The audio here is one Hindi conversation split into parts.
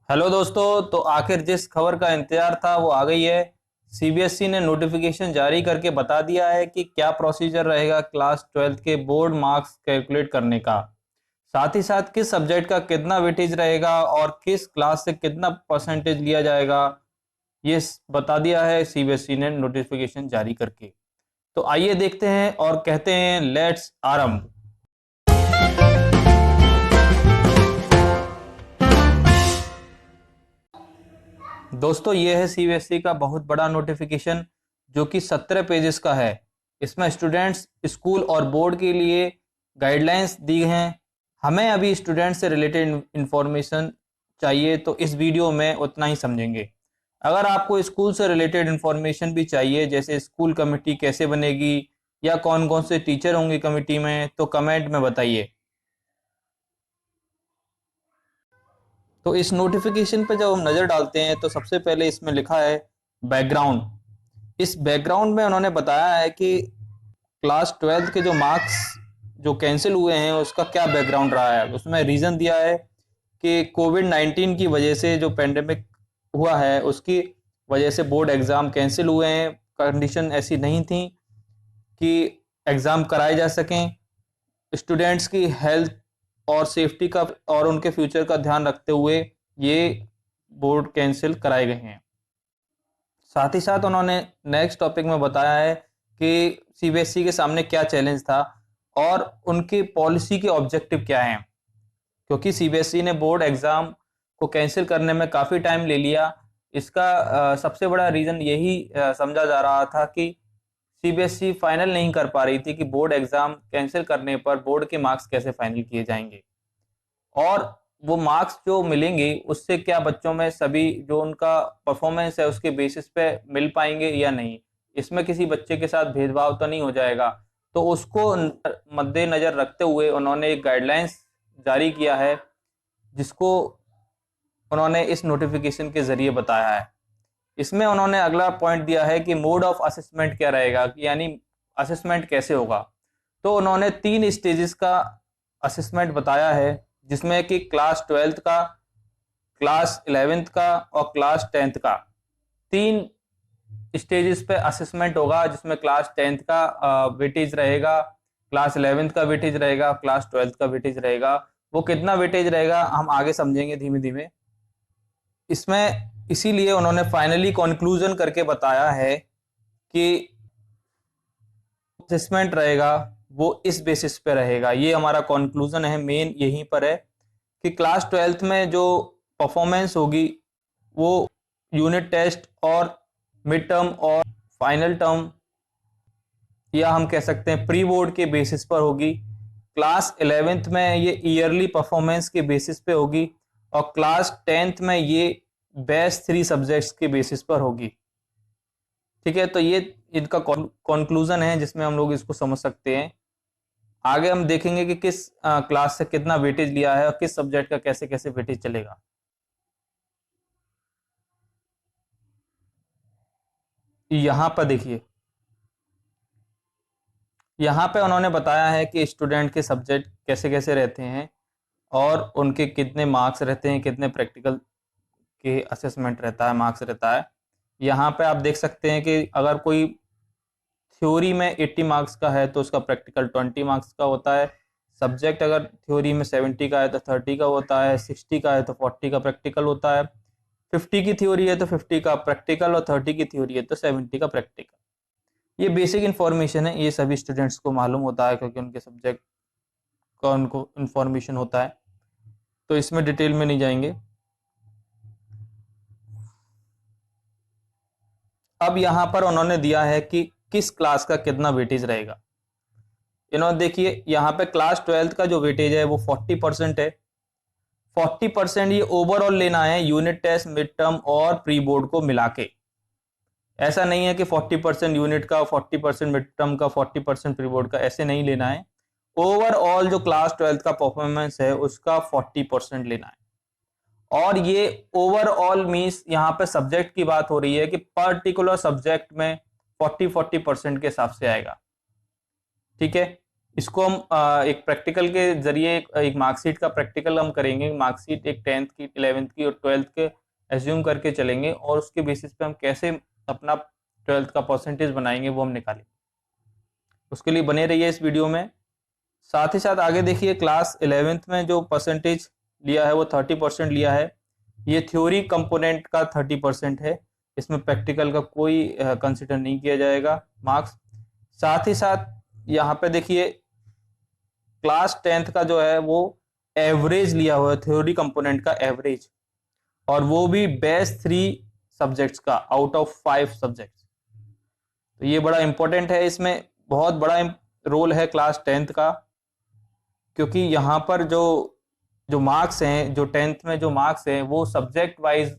हेलो दोस्तों। तो आखिर जिस खबर का इंतजार था वो आ गई है। सीबीएसई ने नोटिफिकेशन जारी करके बता दिया है कि क्या प्रोसीजर रहेगा क्लास 12th के बोर्ड मार्क्स कैलकुलेट करने का। साथ ही साथ किस सब्जेक्ट का कितना वेटेज रहेगा और किस क्लास से कितना परसेंटेज लिया जाएगा, ये बता दिया है सीबीएसई ने नोटिफिकेशन जारी करके। तो आइए देखते हैं और कहते हैं लेट्स आरंभ। दोस्तों ये है सीबीएसई का बहुत बड़ा नोटिफिकेशन जो कि 17 पेजेस का है। इसमें स्टूडेंट्स, स्कूल और बोर्ड के लिए गाइडलाइंस दी हैं। हमें अभी स्टूडेंट से रिलेटेड इंफॉर्मेशन चाहिए तो इस वीडियो में उतना ही समझेंगे। अगर आपको स्कूल से रिलेटेड इंफॉर्मेशन भी चाहिए, जैसे स्कूल कमेटी कैसे बनेगी या कौन कौन से टीचर होंगे कमेटी में, तो कमेंट में बताइए। तो इस नोटिफिकेशन पे जब हम नज़र डालते हैं तो सबसे पहले इसमें लिखा है बैकग्राउंड। इस बैकग्राउंड में उन्होंने बताया है कि क्लास 12th के जो मार्क्स जो कैंसिल हुए हैं उसका क्या बैकग्राउंड रहा है। उसमें रीज़न दिया है कि कोविड-19 की वजह से जो पेंडेमिक हुआ है उसकी वजह से बोर्ड एग्ज़ाम कैंसिल हुए हैं। कंडीशन ऐसी नहीं थी कि एग्ज़ाम कराए जा सकें। स्टूडेंट्स की हेल्थ और सेफ्टी का और उनके फ्यूचर का ध्यान रखते हुए ये बोर्ड कैंसिल कराए गए हैं। साथ ही साथ उन्होंने नेक्स्ट टॉपिक में बताया है कि सीबीएसई के सामने क्या चैलेंज था और उनकी पॉलिसी के ऑब्जेक्टिव क्या हैं। क्योंकि सीबीएसई ने बोर्ड एग्जाम को कैंसिल करने में काफ़ी टाइम ले लिया। इसका सबसे बड़ा रीज़न यही समझा जा रहा था कि सीबीएसई फाइनल नहीं कर पा रही थी कि बोर्ड एग्जाम कैंसिल करने पर बोर्ड के मार्क्स कैसे फाइनल किए जाएंगे और वो मार्क्स जो मिलेंगे उससे क्या बच्चों में सभी जो उनका परफॉर्मेंस है उसके बेसिस पे मिल पाएंगे या नहीं। इसमें किसी बच्चे के साथ भेदभाव तो नहीं हो जाएगा। तो उसको मद्देनजर रखते हुए उन्होंने एक गाइडलाइंस जारी किया है जिसको उन्होंने इस नोटिफिकेशन के जरिए बताया है। इसमें उन्होंने अगला पॉइंट दिया है कि मोड ऑफ असेसमेंट क्या रहेगा, यानी असेसमेंट कैसे होगा। तो उन्होंने 3 स्टेजेस का असेसमेंट बताया है, जिसमें कि क्लास 12th का, क्लास 11th का और क्लास 10th का। 3 स्टेजेस पे असेसमेंट होगा, जिसमें क्लास 10th का वेटेज रहेगा, क्लास 11th का वेटेज रहेगा, क्लास 12th का वेटेज रहेगा। वो कितना वेटेज रहेगा हम आगे समझेंगे धीमे धीमे। इसमें इसीलिए उन्होंने फाइनली कंक्लूजन करके बताया है कि असेसमेंट रहेगा वो इस बेसिस पे रहेगा। ये हमारा कंक्लूजन है, मेन यहीं पर है कि क्लास 12th में जो परफॉर्मेंस होगी वो यूनिट टेस्ट और मिड टर्म और फाइनल टर्म, या हम कह सकते हैं प्री बोर्ड के बेसिस पर होगी। क्लास 11th में ये ईयरली परफॉर्मेंस के बेसिस पे होगी और क्लास 10th में ये बेस्ट 3 सब्जेक्ट्स के बेसिस पर होगी। ठीक है, तो ये इनका कंक्लूजन है जिसमें हम लोग इसको समझ सकते हैं। आगे हम देखेंगे कि किस क्लास से कितना वेटेज लिया है और किस सब्जेक्ट का कैसे कैसे वेटेज चलेगा। यहाँ पर देखिए, यहाँ पे उन्होंने बताया है कि स्टूडेंट के सब्जेक्ट कैसे कैसे रहते हैं और उनके कितने मार्क्स रहते हैं, कितने प्रैक्टिकल के असेसमेंट रहता है, मार्क्स रहता है। यहाँ पे आप देख सकते हैं कि अगर कोई थ्योरी में 80 मार्क्स का है तो उसका प्रैक्टिकल 20 मार्क्स का होता है। सब्जेक्ट अगर थ्योरी में 70 का है तो 30 का होता है, 60 का है तो 40 का प्रैक्टिकल होता है, 50 की थ्योरी है तो 50 का प्रैक्टिकल और 30 की थ्योरी है तो 70 का प्रैक्टिकल। ये बेसिक इन्फॉर्मेशन है, ये सभी स्टूडेंट्स को मालूम होता है क्योंकि उनके सब्जेक्ट का उनको इन्फॉर्मेशन होता है। तो इसमें डिटेल में नहीं जाएंगे। अब यहाँ पर उन्होंने दिया है कि किस क्लास का कितना वेटेज रहेगा। इन्होंने देखिए यहाँ पे क्लास 12th का जो वेटेज है वो 40% है। 40% ये ओवरऑल लेना है, यूनिट टेस्ट, मिड टर्म और प्री बोर्ड को मिला के। ऐसा नहीं है कि 40% यूनिट का, 40% मिड टर्म का, 40% प्री बोर्ड का, ऐसे नहीं लेना है। ओवरऑल जो क्लास 12th का परफॉर्मेंस है उसका 40% लेना है। और ये ओवरऑल मीन्स यहाँ पे सब्जेक्ट की बात हो रही है कि पर्टिकुलर सब्जेक्ट में 40-40% के हिसाब से आएगा। ठीक है, इसको हम एक प्रैक्टिकल के जरिए एक मार्कशीट का प्रैक्टिकल हम करेंगे। मार्कशीट एक 10th की, 11th की और 12th के एज्यूम करके चलेंगे और उसके बेसिस पे हम कैसे अपना 12th का परसेंटेज बनाएंगे वो हम निकालेंगे। उसके लिए बने रहिए इस वीडियो में। साथ ही साथ आगे देखिए, क्लास 11th में जो परसेंटेज लिया है वो 30% लिया है। ये थ्योरी कंपोनेंट का 30% है, इसमें प्रैक्टिकल का कोई कंसिडर नहीं किया जाएगा मार्क्स। साथ ही साथ यहाँ पे देखिए, क्लास 10th का जो है वो एवरेज लिया हुआ है, थ्योरी कंपोनेंट का एवरेज, और वो भी बेस्ट 3 सब्जेक्ट्स का आउट ऑफ 5 सब्जेक्ट्स। तो ये बड़ा इंपॉर्टेंट है, इसमें बहुत बड़ा रोल है क्लास 10th का, क्योंकि यहाँ पर जो जो मार्क्स हैं, जो 10th में जो मार्क्स हैं वो सब्जेक्ट वाइज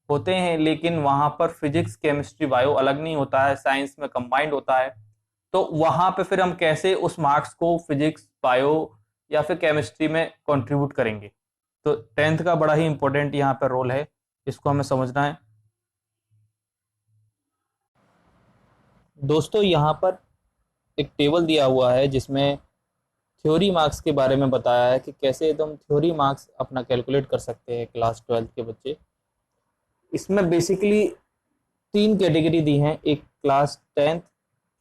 होते हैं, लेकिन वहाँ पर फिजिक्स, केमिस्ट्री, बायो अलग नहीं होता है, साइंस में कंबाइंड होता है। तो वहाँ पे फिर हम कैसे उस मार्क्स को फिजिक्स, बायो या फिर केमिस्ट्री में कंट्रीब्यूट करेंगे। तो 10th का बड़ा ही इंपॉर्टेंट यहाँ पर रोल है, इसको हमें समझना है। दोस्तों यहाँ पर एक टेबल दिया हुआ है जिसमें थ्योरी मार्क्स के बारे में बताया है कि कैसे तुम थ्योरी मार्क्स अपना कैलकुलेट कर सकते हैं क्लास 12th के बच्चे। इसमें बेसिकली 3 कैटेगरी दी हैं, एक class 10th,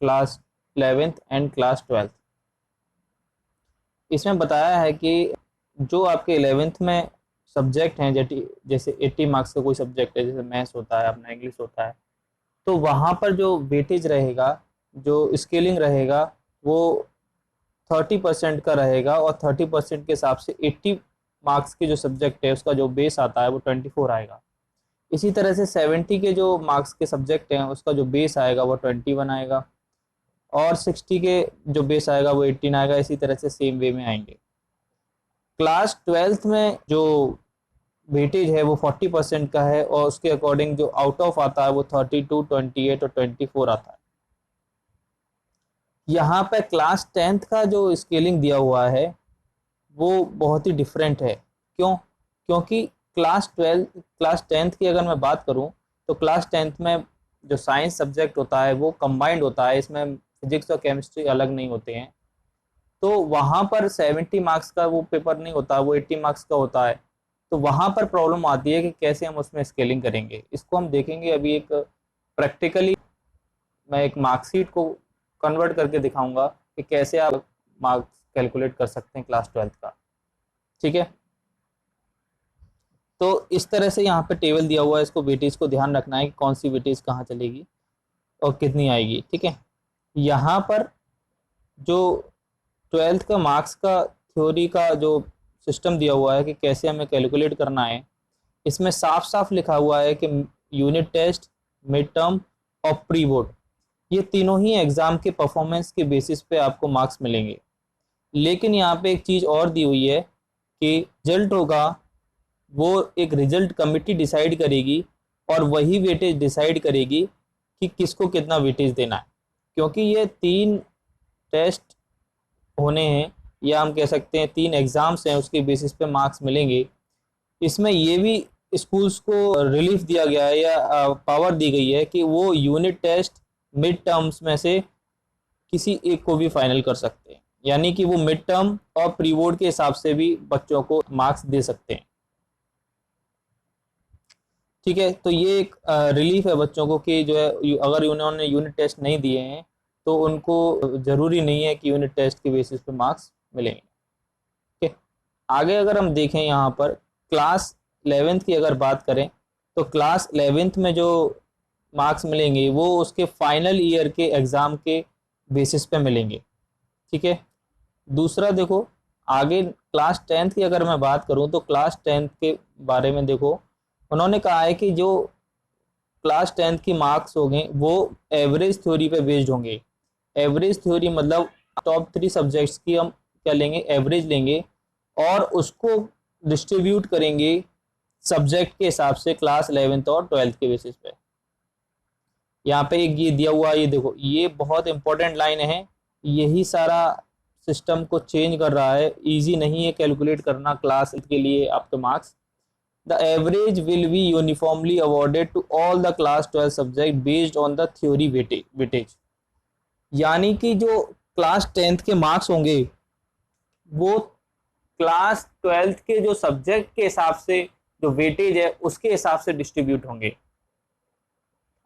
class 11th and class 12th। इसमें बताया है कि जो आपके 11th में सब्जेक्ट हैं, जैसे 80 मार्क्स का कोई सब्जेक्ट है, जैसे मैथ्स होता है, अपना इंग्लिश होता है, तो वहाँ पर जो वेटेज रहेगा, जो स्केलिंग रहेगा, वो 30% का रहेगा और 30% के हिसाब से 80 मार्क्स के जो सब्जेक्ट है उसका जो बेस आता है वो 24 आएगा। इसी तरह से 70 के जो मार्क्स के सब्जेक्ट हैं उसका जो बेस आएगा वो 21 आएगा, और 60 के जो बेस आएगा वो 18 आएगा। इसी तरह से सेम वे में आएंगे। क्लास 12th में जो वेटेज है वो 40% का है, और उसके अकॉर्डिंग जो आउट ऑफ आता है वो 32, 28 और 24 आता है। यहाँ पे क्लास 10th का जो स्केलिंग दिया हुआ है वो बहुत ही डिफरेंट है। क्यों? क्योंकि क्लास 10th की अगर मैं बात करूं तो क्लास 10th में जो साइंस सब्जेक्ट होता है वो कंबाइंड होता है, इसमें फिजिक्स और केमिस्ट्री अलग नहीं होते हैं। तो वहाँ पर 70 मार्क्स का वो पेपर नहीं होता, वो 80 मार्क्स का होता है। तो वहाँ पर प्रॉब्लम आती है कि कैसे हम उसमें स्केलिंग करेंगे। इसको हम देखेंगे अभी एक प्रैक्टिकली। मैं एक मार्कशीट को कन्वर्ट करके दिखाऊंगा कि कैसे आप मार्क्स कैलकुलेट कर सकते हैं क्लास 12th का। ठीक है, तो इस तरह से यहाँ पे टेबल दिया हुआ है, इसको वेटेज को ध्यान रखना है कि कौन सी वेटेज कहाँ चलेगी और कितनी आएगी। ठीक है, यहाँ पर जो 12th का मार्क्स का थ्योरी का जो सिस्टम दिया हुआ है कि कैसे हमें कैलकुलेट करना है, इसमें साफ साफ लिखा हुआ है कि यूनिट टेस्ट, मिड टर्म और प्री बोर्ड, ये तीनों ही एग्जाम के परफॉर्मेंस के बेसिस पे आपको मार्क्स मिलेंगे। लेकिन यहाँ पे एक चीज़ और दी हुई है कि रिजल्ट होगा वो एक रिजल्ट कमिटी डिसाइड करेगी, और वही वेटेज डिसाइड करेगी कि किसको कितना वेटेज देना है। क्योंकि ये 3 टेस्ट होने हैं, या हम कह सकते हैं 3 एग्जाम्स हैं, उसके बेसिस पे मार्क्स मिलेंगे। इसमें ये भी स्कूल्स को रिलीफ दिया गया है या पावर दी गई है कि वो यूनिट टेस्ट, मिड टर्म्स में से किसी एक को भी फाइनल कर सकते हैं, यानी कि वो मिड टर्म और प्री बोर्ड के हिसाब से भी बच्चों को मार्क्स दे सकते हैं। ठीक है, तो ये एक रिलीफ है बच्चों को कि जो है अगर उन्होंने यूनिट टेस्ट नहीं दिए हैं तो उनको ज़रूरी नहीं है कि यूनिट टेस्ट के बेसिस पे मार्क्स मिलेंगे। ठीक है, आगे अगर हम देखें यहाँ पर क्लास 11th की अगर बात करें तो क्लास 11th में जो मार्क्स मिलेंगे वो उसके फाइनल ईयर के एग्ज़ाम के बेसिस पे मिलेंगे। ठीक है, दूसरा देखो, आगे क्लास 10th की अगर मैं बात करूं तो क्लास 10th के बारे में देखो, उन्होंने कहा है कि जो क्लास 10th की मार्क्स होंगे वो एवरेज थ्योरी पे बेस्ड होंगे। एवरेज थ्योरी मतलब टॉप 3 सब्जेक्ट्स की हम क्या लेंगे, एवरेज लेंगे, और उसको डिस्ट्रीब्यूट करेंगे सब्जेक्ट के हिसाब से क्लास 11th और 12th के बेसिस पे। यहाँ पे एक ये दिया हुआ, ये देखो, ये बहुत इंपॉर्टेंट लाइन है, यही सारा सिस्टम को चेंज कर रहा है। इजी नहीं है कैलकुलेट करना क्लास के लिए आपके marks. The average will be uniformly awarded to all the class 12 subject based on the theory weightage. यानी कि जो क्लास 10th के मार्क्स होंगे वो क्लास 12th के जो सब्जेक्ट के हिसाब से जो वेटेज है उसके हिसाब से डिस्ट्रीब्यूट होंगे।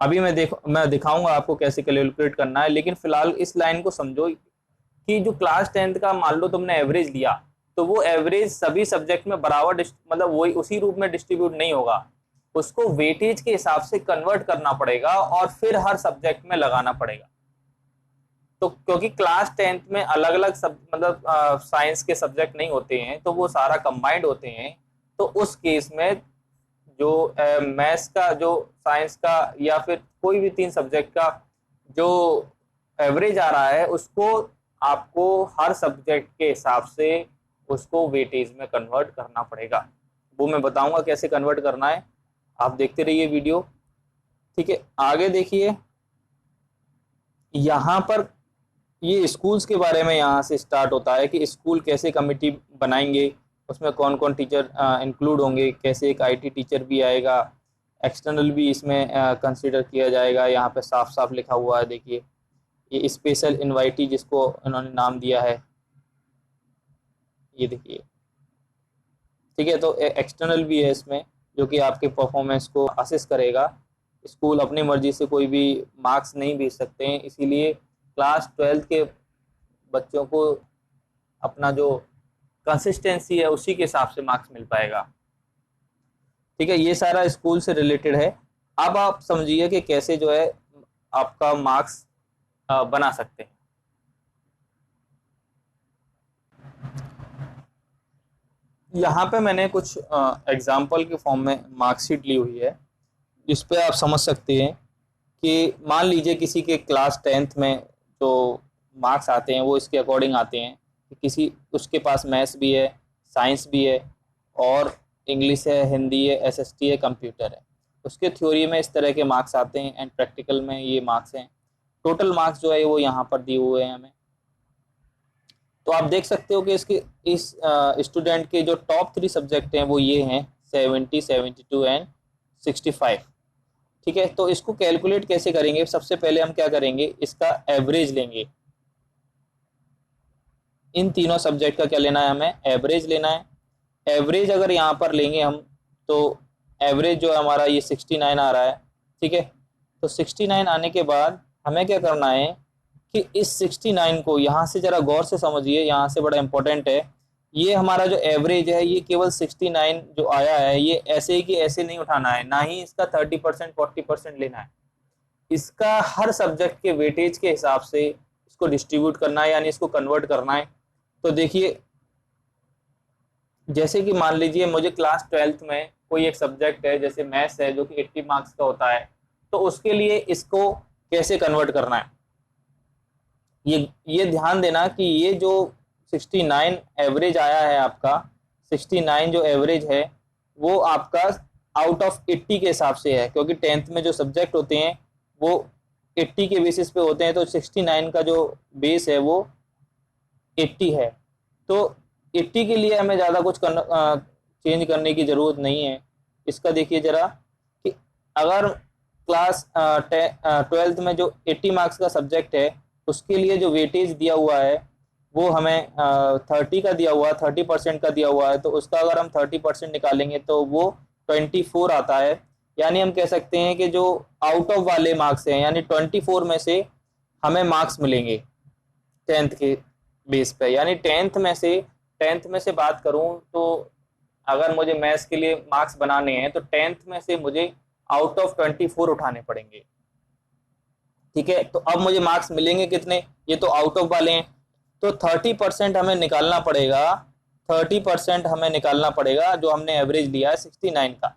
अभी मैं दिखाऊंगा आपको कैसे कैलकुलेट करना है, लेकिन फिलहाल इस लाइन को समझो कि जो क्लास 10th का मान लो तुमने एवरेज लिया, तो वो एवरेज सभी सब्जेक्ट में बराबर मतलब वही उसी रूप में डिस्ट्रीब्यूट नहीं होगा, उसको वेटेज के हिसाब से कन्वर्ट करना पड़ेगा और फिर हर सब्जेक्ट में लगाना पड़ेगा। तो क्योंकि क्लास 10th में अलग अलग सब मतलब साइंस के सब्जेक्ट नहीं होते हैं, तो वो सारा कंबाइंड होते हैं। तो उस केस में जो मैथ्स का, जो साइंस का, या फिर कोई भी 3 सब्जेक्ट का जो एवरेज आ रहा है, उसको आपको हर सब्जेक्ट के हिसाब से उसको वेटेज में कन्वर्ट करना पड़ेगा। वो मैं बताऊंगा कैसे कन्वर्ट करना है, आप देखते रहिए वीडियो। ठीक है, आगे देखिए। यहाँ पर ये स्कूल्स के बारे में यहाँ से स्टार्ट होता है कि स्कूल कैसे कमिटी बनाएंगे, उसमें कौन कौन टीचर इंक्लूड होंगे, कैसे एक आईटी टीचर भी आएगा, एक्सटर्नल भी इसमें कंसीडर किया जाएगा। यहाँ पे साफ साफ लिखा हुआ है, देखिए ये स्पेशल इनवाइटी जिसको इन्होंने नाम दिया है, ये देखिए। ठीक है, तो एक्सटर्नल भी है इसमें जो कि आपके परफॉर्मेंस को असेस करेगा। स्कूल अपनी मर्जी से कोई भी मार्क्स नहीं भेज सकते हैं, इसीलिए क्लास 12th के बच्चों को अपना जो कंसिस्टेंसी है उसी के हिसाब से मार्क्स मिल पाएगा। ठीक है, ये सारा स्कूल से रिलेटेड है। अब आप समझिए कि कैसे जो है आपका मार्क्स बना सकते हैं। यहाँ पे मैंने कुछ एग्जाम्पल के फॉर्म में मार्कशीट ली हुई है, जिस पे आप समझ सकते हैं कि मान लीजिए किसी के क्लास 10th में जो मार्क्स आते हैं वो इसके अकॉर्डिंग आते हैं कि किसी उसके पास मैथ्स भी है, साइंस भी है, और इंग्लिश है, हिंदी है, एसएसटी है, कंप्यूटर है। उसके थ्योरी में इस तरह के मार्क्स आते हैं एंड प्रैक्टिकल में ये मार्क्स हैं। टोटल मार्क्स जो है वो यहाँ पर दिए हुए हैं हमें। तो आप देख सकते हो कि इसके इस स्टूडेंट के जो टॉप 3 सब्जेक्ट हैं वो ये हैं 70, 72 एंड 65। ठीक है, तो इसको कैलकुलेट कैसे करेंगे? सबसे पहले हम क्या करेंगे, इसका एवरेज लेंगे। इन तीनों सब्जेक्ट का क्या लेना है, हमें एवरेज लेना है। एवरेज अगर यहाँ पर लेंगे हम, तो एवरेज जो हमारा ये 69 आ रहा है। ठीक है, तो 69 आने के बाद हमें क्या करना है कि इस 69 को यहाँ से जरा गौर से समझिए, यहाँ से बड़ा इंपॉर्टेंट है। ये हमारा जो एवरेज है ये केवल 69 जो आया है, ये ऐसे ही कि ऐसे नहीं उठाना है, ना ही इसका 30% 40% लेना है। इसका हर सब्जेक्ट के वेटेज के हिसाब से इसको डिस्ट्रीब्यूट करना है, यानी इसको कन्वर्ट करना है। तो देखिए, जैसे कि मान लीजिए मुझे क्लास 12th में कोई एक सब्जेक्ट है, जैसे मैथ्स है जो कि 80 मार्क्स का होता है, तो उसके लिए इसको कैसे कन्वर्ट करना है, ये ध्यान देना कि ये जो 69 एवरेज आया है आपका, 69 जो एवरेज है वो आपका आउट ऑफ 80 के हिसाब से है, क्योंकि 10th में जो सब्जेक्ट होते हैं वो 80 के बेसिस पे होते हैं, तो 69 का जो बेस है वो 80 है। तो 80 के लिए हमें ज़्यादा कुछ चेंज करने की ज़रूरत नहीं है। इसका देखिए ज़रा कि अगर क्लास 12th में जो 80 मार्क्स का सब्जेक्ट है उसके लिए जो वेटेज दिया हुआ है वो हमें 30 का दिया हुआ है, 30% का दिया हुआ है, तो उसका अगर हम 30% निकालेंगे तो वो 24 आता है। यानी हम कह सकते हैं कि जो आउट ऑफ वाले मार्क्स हैं, यानी 24 में से हमें मार्क्स मिलेंगे 10th के बेस पे। यानी टेंथ में से बात करूं तो अगर मुझे मैथ्स के लिए मार्क्स बनाने हैं तो 10th में से मुझे आउट ऑफ 24 उठाने पड़ेंगे। ठीक है, तो अब मुझे मार्क्स मिलेंगे कितने, ये तो आउट ऑफ वाले हैं, तो 30% हमें निकालना पड़ेगा। 30% हमें निकालना पड़ेगा जो हमने एवरेज लिया है 69 का,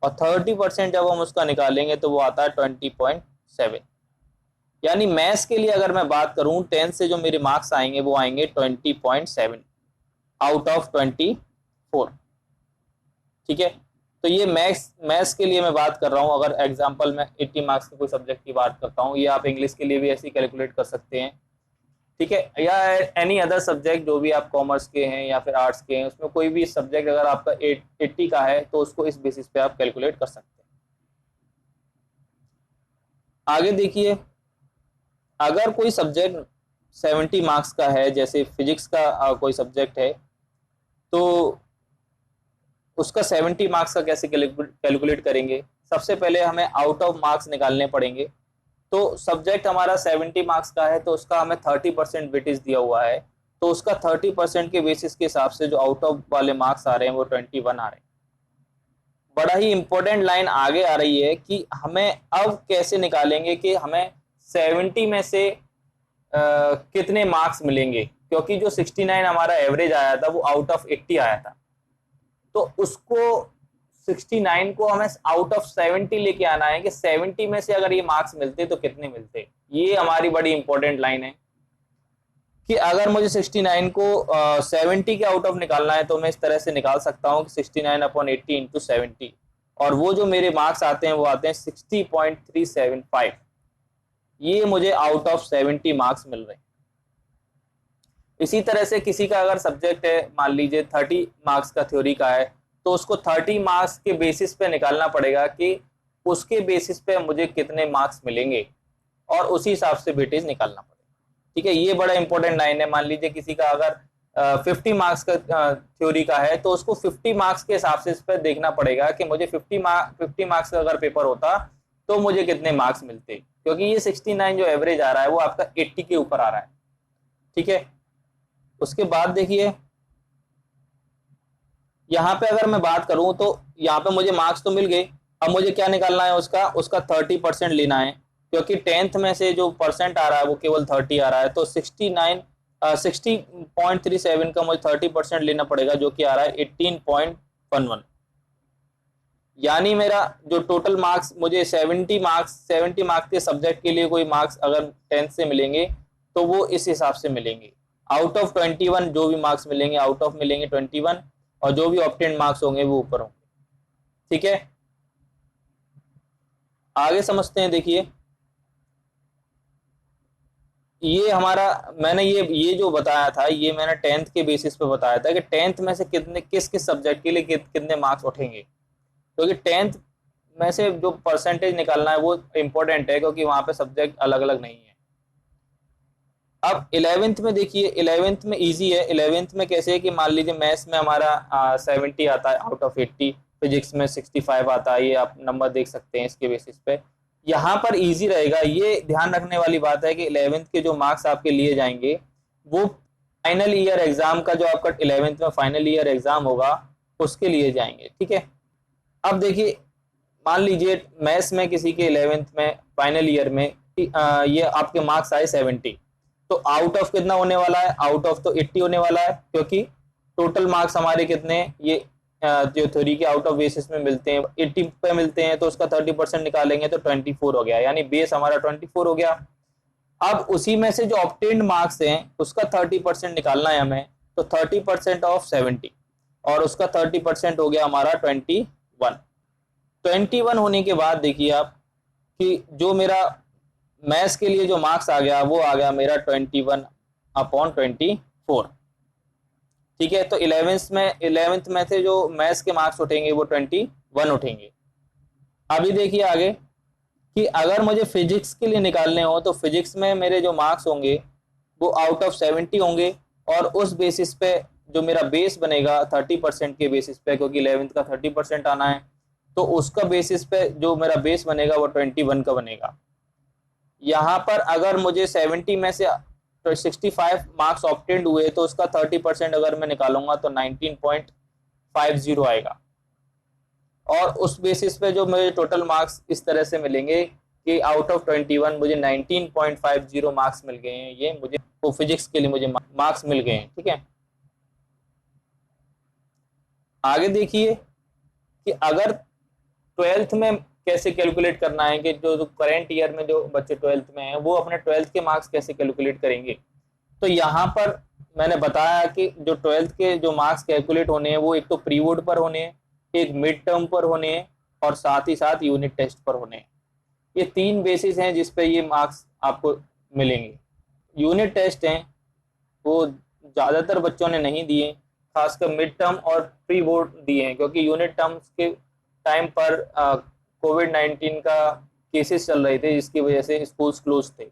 और 30% जब हम उसका निकालेंगे तो वो आता है 20.7। यानी मैथ्स के लिए अगर मैं बात करूं 10 से जो मेरे मार्क्स आएंगे वो आएंगे 20.7 आउट ऑफ 24। ठीक है, तो ये मैथ्स के लिए मैं बात कर रहा हूं। अगर एग्जांपल में 80 मार्क्स के कोई सब्जेक्ट की बात करता हूं, ये आप इंग्लिश के लिए भी ऐसे ही कैलकुलेट कर सकते हैं। ठीक है, या एनी अदर सब्जेक्ट जो भी आप कॉमर्स के हैं या फिर आर्ट्स के हैं, उसमें कोई भी सब्जेक्ट अगर आपका 80 का है तो उसको इस बेसिस पे आप कैलकुलेट कर सकते हैं। आगे देखिए, अगर कोई सब्जेक्ट 70 मार्क्स का है, जैसे फिजिक्स का कोई सब्जेक्ट है तो उसका 70 मार्क्स का कैसे कैलकुलेट करेंगे। सबसे पहले हमें आउट ऑफ मार्क्स निकालने पड़ेंगे। तो सब्जेक्ट हमारा 70 मार्क्स का है तो उसका हमें 30% वेटेज दिया हुआ है, तो उसका 30% के बेसिस के हिसाब से जो आउट ऑफ वाले मार्क्स आ रहे हैं वो 21 आ रहे हैं। बड़ा ही इंपॉर्टेंट लाइन आगे आ रही है कि हमें अब कैसे निकालेंगे कि हमें 70 में से कितने मार्क्स मिलेंगे, क्योंकि जो 69 हमारा एवरेज आया था वो आउट ऑफ 80 आया था, तो उसको 69 को हमें आउट ऑफ 70 लेके आना है कि 70 में से अगर ये मार्क्स मिलते तो कितने मिलते। ये हमारी बड़ी इंपॉर्टेंट लाइन है कि अगर मुझे 69 को 70 के आउट ऑफ निकालना है तो मैं इस तरह से निकाल सकता हूँ कि 69/80 इंटू 70, और वो जो मेरे मार्क्स आते हैं वो आते हैं 60.375। ये मुझे आउट ऑफ 70 मार्क्स मिल रहे हैं। इसी तरह से किसी का अगर सब्जेक्ट है, मान लीजिए 30 मार्क्स का थ्योरी का है, तो उसको 30 मार्क्स के बेसिस पे निकालना पड़ेगा कि उसके बेसिस पे मुझे कितने मार्क्स मिलेंगे, और उसी हिसाब से वेटेज निकालना पड़ेगा। ठीक है, ये बड़ा इंपॉर्टेंट लाइन है। मान लीजिए किसी का अगर 50 मार्क्स का थ्योरी का है तो उसको 50 मार्क्स के हिसाब से इस पर देखना पड़ेगा कि मुझे 50 मार्क्स का अगर पेपर होता तो मुझे कितने मार्क्स मिलते, क्योंकि ये 69 जो एवरेज आ रहा है वो आपका 80 के ऊपर आ रहा है। ठीक है, उसके बाद देखिए यहाँ पे अगर मैं बात करूं तो यहाँ पे मुझे मार्क्स तो मिल गए, अब मुझे क्या निकालना है, उसका 30% लेना है, क्योंकि 10th में से जो परसेंट आ रहा है वो केवल 30 आ रहा है, तो 60.37 का मुझे 30% लेना पड़ेगा, जो कि आ रहा है 18.11। यानी मेरा जो टोटल मार्क्स मुझे 70 मार्क्स के सब्जेक्ट के लिए कोई मार्क्स अगर 10th से मिलेंगे तो वो इस हिसाब से मिलेंगे। आउट ऑफ 21 जो भी मार्क्स मिलेंगे आउट ऑफ मिलेंगे 21, और जो भी ऑब्टेन्ड मार्क्स होंगे वो ऊपर होंगे। ठीक है, आगे समझते हैं। देखिए ये हमारा, मैंने ये जो बताया था ये मैंने 10th के बेसिस पे बताया था कि 10th में से कितने किस किस सब्जेक्ट के लिए कितने मार्क्स उठेंगे, क्योंकि 10th में से जो परसेंटेज निकालना है वो इम्पोर्टेंट है, क्योंकि वहां पे सब्जेक्ट अलग अलग नहीं है। अब 11th में देखिए, 11th में इजी है। 11th में कैसे है कि मान लीजिए मैथ्स में हमारा 70 आता है आउट ऑफ 80, फिजिक्स में 65 आता है, ये आप नंबर देख सकते हैं इसके बेसिस पे। यहाँ पर इजी रहेगा, ये ध्यान रखने वाली बात है कि 11th के जो मार्क्स आपके लिए जाएंगे वो फाइनल ईयर एग्जाम का, जो आपका 11th में फाइनल ईयर एग्जाम होगा उसके लिए जाएंगे। ठीक है, अब देखिए मान लीजिए मैथ्स में किसी के 11th में फाइनल ईयर में ये आपके मार्क्स आए 70, तो आउट ऑफ कितना होने वाला है, आउट ऑफ तो 80 होने वाला है, क्योंकि टोटल मार्क्स हमारे कितने ये जो थ्योरी के आउट ऑफ बेसिस में मिलते हैं 80 पे मिलते हैं, तो उसका 30% निकालेंगे तो 24 हो गया, यानी बेस हमारा 24 हो गया। अब उसी में से जो ऑब्टेन्ड मार्क्स हैं उसका 30% निकालना है हमें, तो 30% ऑफ 70, और उसका 30% हो गया हमारा 21। 21 होने के बाद देखिए आप कि जो मेरा मैथ्स के लिए जो मार्क्स आ गया वो आ गया मेरा 21/24। ठीक है, तो 11th में से जो मैथ्स के मार्क्स उठेंगे वो 21 उठेंगे। अभी देखिए आगे कि अगर मुझे फिजिक्स के लिए निकालने हो तो फिजिक्स में मेरे जो मार्क्स होंगे वो आउट ऑफ 70 होंगे, और उस बेसिस पे जो मेरा बेस बनेगा 30% के बेसिस पे, क्योंकि 11th का 30% आना है, तो उसका बेसिस पे जो मेरा बेस बनेगा वो 21 का बनेगा। यहाँ पर अगर मुझे 70 में से तो 65 मार्क्स ऑब्टेन्ड हुए तो उसका 30% अगर मैं निकालूंगा तो 19.50 आएगा, और उस बेसिस पे जो मुझे टोटल मार्क्स इस तरह से मिलेंगे कि आउट ऑफ 21 मुझे 19.50 मार्क्स मिल गए हैं, ये मुझे वो फिजिक्स के लिए मुझे मार्क्स मिल गए हैं। ठीक है, आगे देखिए कि अगर 12th में कैसे कैलकुलेट करना है, कि जो करेंट ईयर में जो बच्चे 12th में हैं वो अपने 12th के मार्क्स कैसे कैलकुलेट करेंगे। तो यहाँ पर मैंने बताया कि जो 12th के जो मार्क्स कैलकुलेट होने हैं वो एक तो प्री बोर्ड पर होने हैं, एक मिड टर्म पर होने हैं, और साथ ही साथ यूनिट टेस्ट पर होने हैं। ये 3 बेसिस हैं जिस पे ये मार्क्स आपको मिलेंगे। यूनिट टेस्ट हैं वो ज़्यादातर बच्चों ने नहीं दिए, खासकर मिड टर्म और प्री बोर्ड दिए हैं, क्योंकि यूनिट टर्म्स के टाइम पर कोविड-19 का केसेस चल रहे थे जिसकी वजह से स्कूल्स क्लोज थे।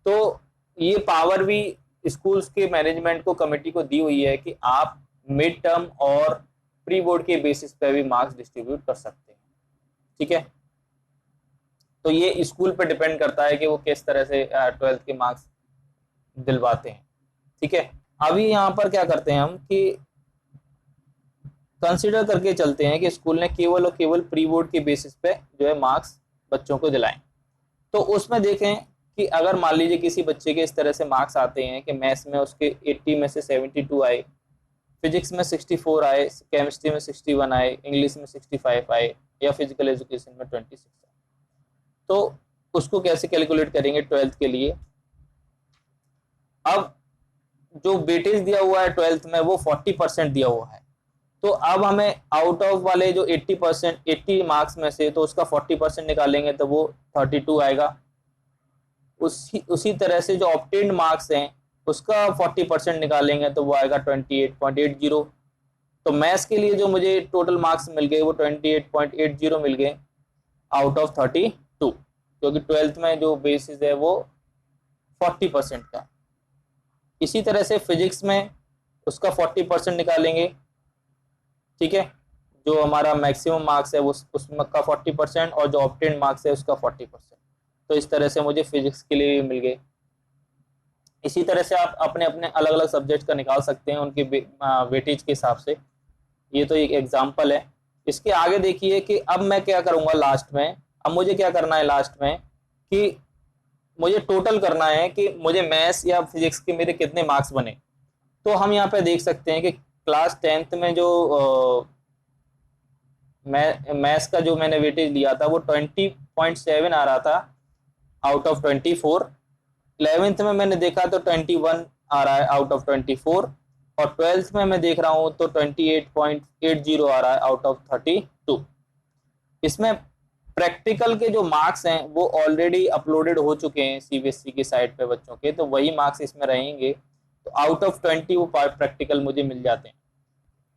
तो ये पावर भी स्कूल्स के मैनेजमेंट को, कमेटी को दी हुई है कि आप मिड टर्म और प्री बोर्ड के बेसिस पे भी मार्क्स डिस्ट्रीब्यूट कर सकते हैं। ठीक है, तो ये स्कूल पे डिपेंड करता है कि वो किस तरह से 12th के मार्क्स दिलवाते हैं। ठीक है, अभी यहाँ पर क्या करते हैं हम कि कंसीडर करके चलते हैं कि स्कूल ने केवल और केवल प्री बोर्ड के बेसिस पे जो है मार्क्स बच्चों को दिलाएं। तो उसमें देखें कि अगर मान लीजिए किसी बच्चे के इस तरह से मार्क्स आते हैं कि मैथ्स में उसके 80 में से 72 आए, फिजिक्स में 64 आए, केमिस्ट्री में 61 आए, इंग्लिश में 65 आए, या फिजिकल एजुकेशन में 26 आए, तो उसको कैसे कैलकुलेट करेंगे 12th के लिए। अब जो वेटेज दिया हुआ है 12th में वो 40% दिया हुआ है, तो अब हमें आउट ऑफ वाले जो 80 मार्क्स में से तो उसका 40% निकालेंगे तो वो 32 आएगा। उसी तरह से जो ऑब्टेन्ड मार्क्स हैं उसका 40% निकालेंगे तो वो आएगा 28.80। तो मैथ्स के लिए जो मुझे टोटल मार्क्स मिल गए वो 28.80 मिल गए आउट ऑफ 32, क्योंकि 12th में जो बेसिस है वो 40% का। इसी तरह से फिजिक्स में उसका 40% निकालेंगे। ठीक है, जो हमारा मैक्सिमम मार्क्स है वो उसमें का 40% और जो ऑब्टेन्ड मार्क्स है उसका 40%। तो इस तरह से मुझे फिजिक्स के लिए मिल गए। इसी तरह से आप अपने अपने अलग अलग सब्जेक्ट का निकाल सकते हैं उनके वेटेज के हिसाब से। ये तो एक एग्जाम्पल है। इसके आगे देखिए कि अब मैं क्या करूंगा लास्ट में। अब मुझे क्या करना है लास्ट में कि मुझे टोटल करना है कि मुझे मैथ्स या फिजिक्स के मेरे कितने मार्क्स बने। तो हम यहाँ पे देख सकते हैं कि क्लास 10th में जो मैथ्स का जो मैंने वेटेज लिया था वो 20.7 आ रहा था आउट ऑफ 24। 11th में मैंने देखा तो 21 आ रहा है आउट ऑफ 24, और 12th में मैं देख रहा हूँ तो 28.80 आ रहा है आउट ऑफ 32। इसमें प्रैक्टिकल के जो मार्क्स हैं वो ऑलरेडी अपलोडेड हो चुके हैं सीबीएसई की साइट पे बच्चों के, तो वही मार्क्स इसमें रहेंगे। तो आउट ऑफ 20 वो प्रैक्टिकल मुझे मिल जाते हैं।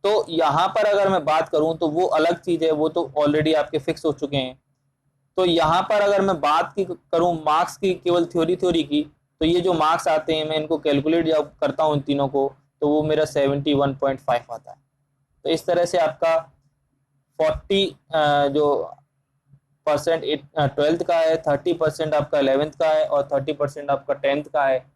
तो यहाँ पर अगर मैं बात करूँ तो वो अलग चीज़ है, वो तो ऑलरेडी आपके फिक्स हो चुके हैं। तो यहाँ पर अगर मैं बात की करूँ मार्क्स की केवल थ्योरी की, तो ये जो मार्क्स आते हैं मैं इनको कैलकुलेट जब करता हूँ इन तीनों को तो वो मेरा 71.5 आता है। तो इस तरह से आपका 40 जो परसेंट 12th का है, 30% आपका 11th का है और 30% आपका 10th का है।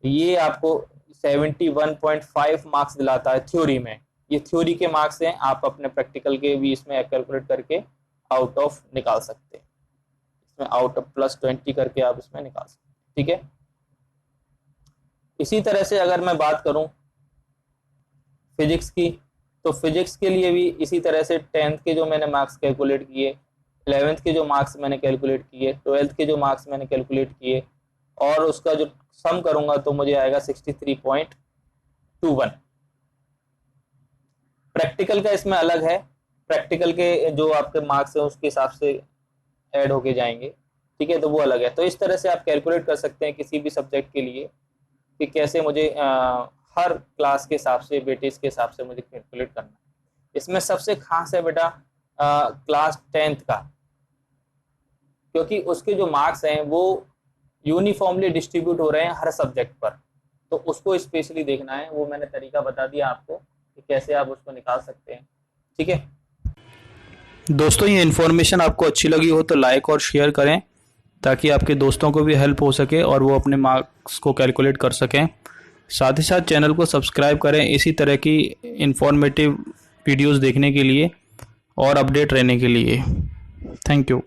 ये आपको 71.5 मार्क्स दिलाता है थ्योरी में। ये थ्योरी के मार्क्स हैं, आप अपने प्रैक्टिकल के भी इसमें कैलकुलेट करके आउट ऑफ निकाल सकते हैं। इसमें आउट ऑफ +20 करके आप इसमें निकाल सकते हैं। ठीक है, इसी तरह से अगर मैं बात करूं फिजिक्स की, तो फिजिक्स के लिए भी इसी तरह से 10th के जो मैंने मार्क्स कैलकुलेट किए, 11th के जो मार्क्स मैंने कैलकुलेट किए, 12th के जो मार्क्स मैंने कैलकुलेट किए, और उसका जो सम करूंगा तो मुझे आएगा 63.21। प्रैक्टिकल का इसमें अलग है, प्रैक्टिकल के जो आपके मार्क्स हैं उसके हिसाब से ऐड होके जाएंगे। ठीक है, तो वो अलग है। तो इस तरह से आप कैलकुलेट कर सकते हैं किसी भी सब्जेक्ट के लिए कि कैसे मुझे हर क्लास के हिसाब से, वेटेज के हिसाब से मुझे कैलकुलेट करना है। इसमें सबसे खास है बेटा क्लास 10th का, क्योंकि उसके जो मार्क्स हैं वो यूनिफॉर्मली डिस्ट्रीब्यूट हो रहे हैं हर सब्जेक्ट पर, तो उसको स्पेशली देखना है। वो मैंने तरीका बता दिया आपको कि कैसे आप उसको निकाल सकते हैं। ठीक है दोस्तों, ये इन्फॉर्मेशन आपको अच्छी लगी हो तो लाइक और शेयर करें ताकि आपके दोस्तों को भी हेल्प हो सके और वो अपने मार्क्स को कैलकुलेट कर सकें। साथ ही साथ चैनल को सब्सक्राइब करें इसी तरह की इन्फॉर्मेटिव वीडियोस देखने के लिए और अपडेट रहने के लिए। Thank you.